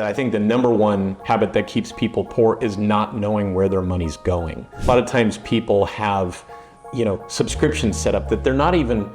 that I think the number one habit that keeps people poor is not knowing where their money's going. A lot of times people have, subscriptions set up that they're not even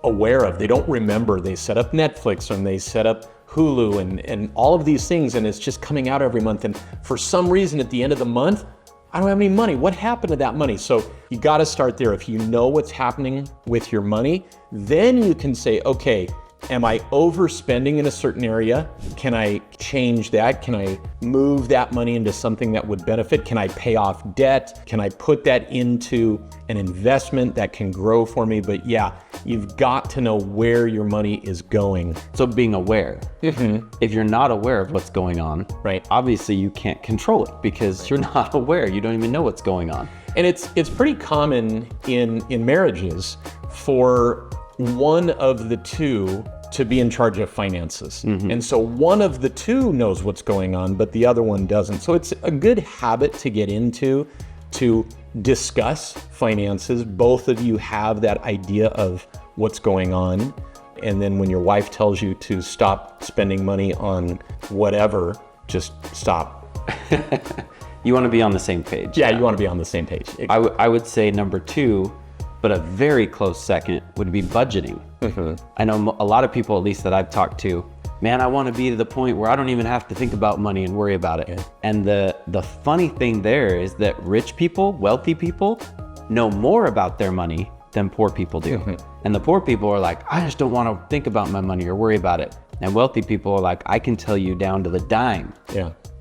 aware of. They don't remember. They set up Netflix and they set up Hulu and all of these things, and it's just coming out every month. And for some reason at the end of the month, I don't have any money. What happened to that money? So you got to start there. If you know what's happening with your money, then you can say, okay, am I overspending in a certain area? Can I change that? Can I move that money into something that would benefit? Can I pay off debt? Can I put that into an investment that can grow for me? But yeah, you've got to know where your money is going. So being aware. If you're not aware of what's going on, right? Obviously you can't control it because you're not aware. You don't even know what's going on. And it's pretty common in marriages for one of the two to be in charge of finances. And so one of the two knows what's going on, but the other one doesn't. So it's a good habit to get into, to discuss finances. Both of you have that idea of what's going on. And then when your wife tells you to stop spending money on whatever, just stop. You want to be on the same page. Yeah, you want to be on the same page. I would say number two, but a very close second, would be budgeting. I know a lot of people, at least that I've talked to, man, I want to be to the point where I don't even have to think about money and worry about it. Yeah. And the funny thing there is that rich people, wealthy people, know more about their money than poor people do. And the poor people are like, I just don't want to think about my money or worry about it. And wealthy people are like, I can tell you down to the dime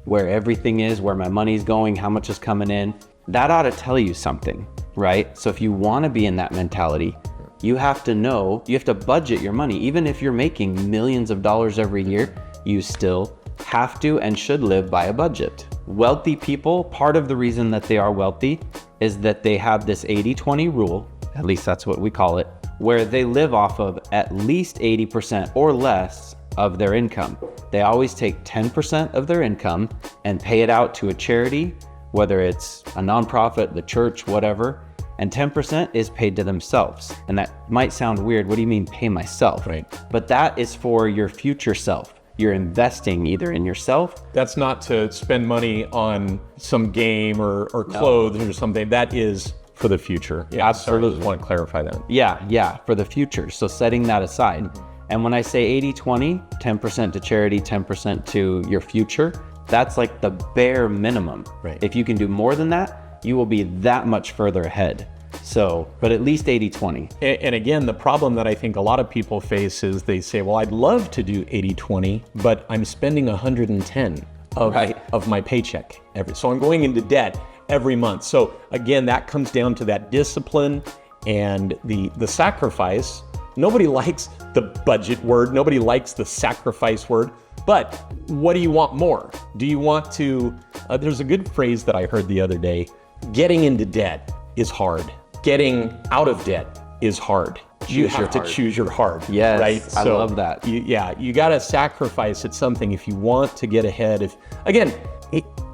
where everything is, where my money's going, how much is coming in. That ought to tell you something, right? So if you want to be in that mentality, you have to know, you have to budget your money. Even if you're making millions of dollars every year, you still have to and should live by a budget. Wealthy people, part of the reason that they are wealthy is that they have this 80-20 rule, at least that's what we call it, where they live off of at least 80% or less of their income. They always take 10% of their income and pay it out to a charity, whether it's a nonprofit, the church, whatever, and 10% is paid to themselves. And that might sound weird. What do you mean pay myself? Right. But that is for your future self. You're investing either in yourself. That's not to spend money on some game or clothes or something. That is for the future. Yeah, absolutely. I just want to clarify that. Yeah, for the future. So setting that aside. And when I say 80-20, 10% to charity, 10% to your future, that's like the bare minimum. Right. If you can do more than that, you will be that much further ahead. So, but at least 80-20. And again, the problem that I think a lot of people face is they say, well, I'd love to do 80-20, but I'm spending 110 of my paycheck. So I'm going into debt every month. So again, that comes down to that discipline and the sacrifice. Nobody likes the budget word. Nobody likes the sacrifice word. But what do you want more? Do you want to, there's a good phrase that I heard the other day, getting into debt is hard. Getting out of debt is hard. You have to choose your hard. Yes, right? I love that. You got to sacrifice at something if you want to get ahead.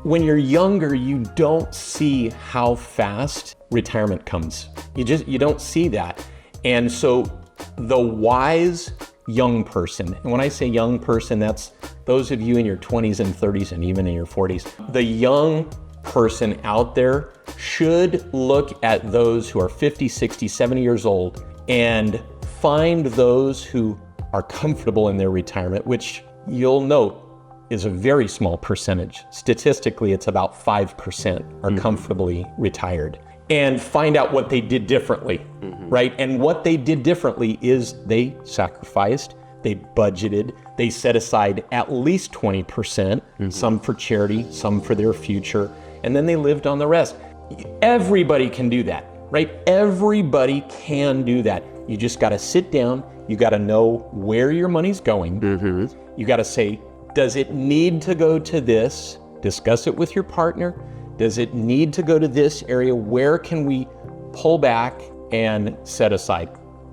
When you're younger, you don't see how fast retirement comes. You don't see that. And so the wise young person, and when I say young person, that's those of you in your 20s and 30s and even in your 40s. The young person out there should look at those who are 50, 60, 70 years old and find those who are comfortable in their retirement, which you'll note is a very small percentage. Statistically, it's about 5% are comfortably retired. And find out what they did differently, right? And what they did differently is they sacrificed, they budgeted, they set aside at least 20%, some for charity, some for their future, and then they lived on the rest. Everybody can do that, right? Everybody can do that. You just gotta sit down, you gotta know where your money's going. You gotta say, does it need to go to this? Discuss it with your partner. Does it need to go to this area? Where can we pull back and set aside?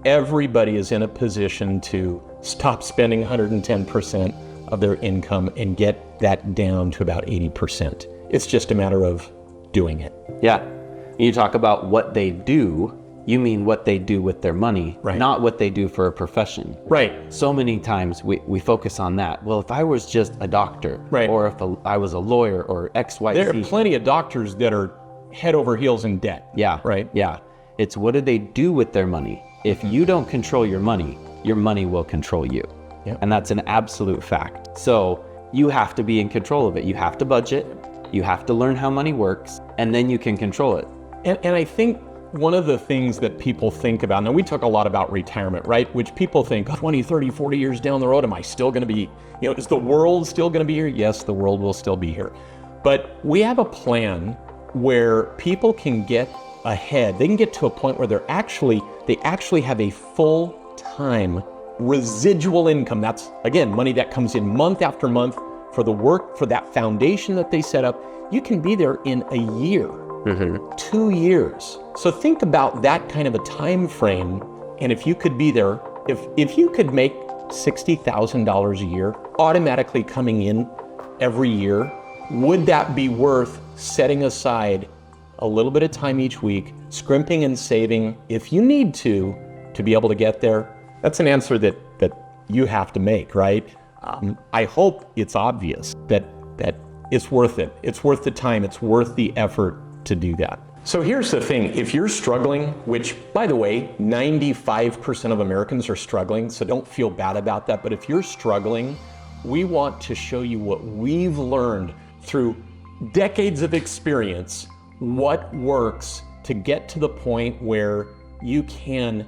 Everybody is in a position to stop spending 110% of their income and get that down to about 80%. It's just a matter of doing it. Yeah. You talk about what they do. you mean what they do with their money, Right. not what they do for a profession. Right. So many times we focus on that. Well, if I was just a doctor, Right. or if I was a lawyer, or X, Y, There Z. are plenty of doctors that are head over heels in debt. Yeah. Right. Yeah. It's what do they do with their money? If you don't control your money will control you. Yep. And that's an absolute fact. So you have to be in control of it. You have to budget. You have to learn how money works, and then you can control it. And I think one of the things that people think about, now we talk a lot about retirement, right? Which people think, 20, 30, 40 years down the road, am I still going to be, is the world still going to be here? Yes, the world will still be here. But we have a plan where people can get ahead. They can get to a point where they actually have a full-time residual income. That's, again, money that comes in month after month for the work, for that foundation that they set up. You can be there in a year. 2 years. So think about that kind of a time frame, and if you could be there, if you could make $60,000 a year automatically coming in every year, would that be worth setting aside a little bit of time each week, scrimping and saving if you need to be able to get there? That's an answer that you have to make, right? I hope it's obvious that it's worth it. It's worth the time. It's worth the effort to do that. So here's the thing, if you're struggling, which by the way, 95% of Americans are struggling, so don't feel bad about that, but if you're struggling, we want to show you what we've learned through decades of experience, what works to get to the point where you can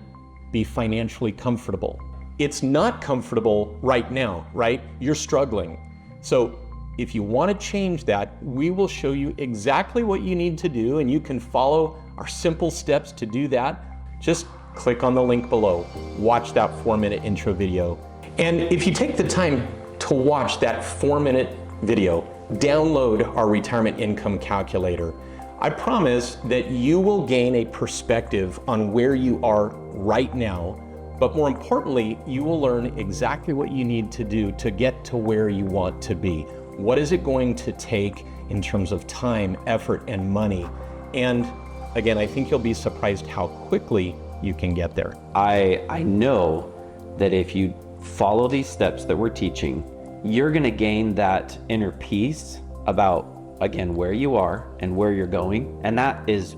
be financially comfortable. It's not comfortable right now, right? You're struggling. So if you want to change that, we will show you exactly what you need to do, and you can follow our simple steps to do that. Just click on the link below, watch that 4-minute intro video. And if you take the time to watch that 4-minute video, download our retirement income calculator. I promise that you will gain a perspective on where you are right now, but more importantly, you will learn exactly what you need to do to get to where you want to be. What is it going to take in terms of time, effort, and money? And again, I think you'll be surprised how quickly you can get there. I know that if you follow these steps that we're teaching, you're gonna gain that inner peace about, again, where you are and where you're going. And that is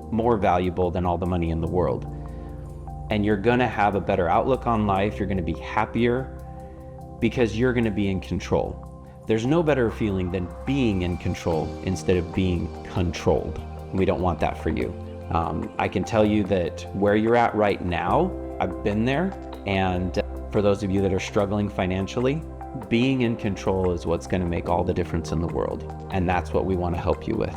more valuable than all the money in the world. And you're gonna have a better outlook on life. You're gonna be happier because you're gonna be in control. There's no better feeling than being in control instead of being controlled. We don't want that for you. I can tell you that where you're at right now, I've been there. And for those of you that are struggling financially, being in control is what's going to make all the difference in the world. And that's what we want to help you with.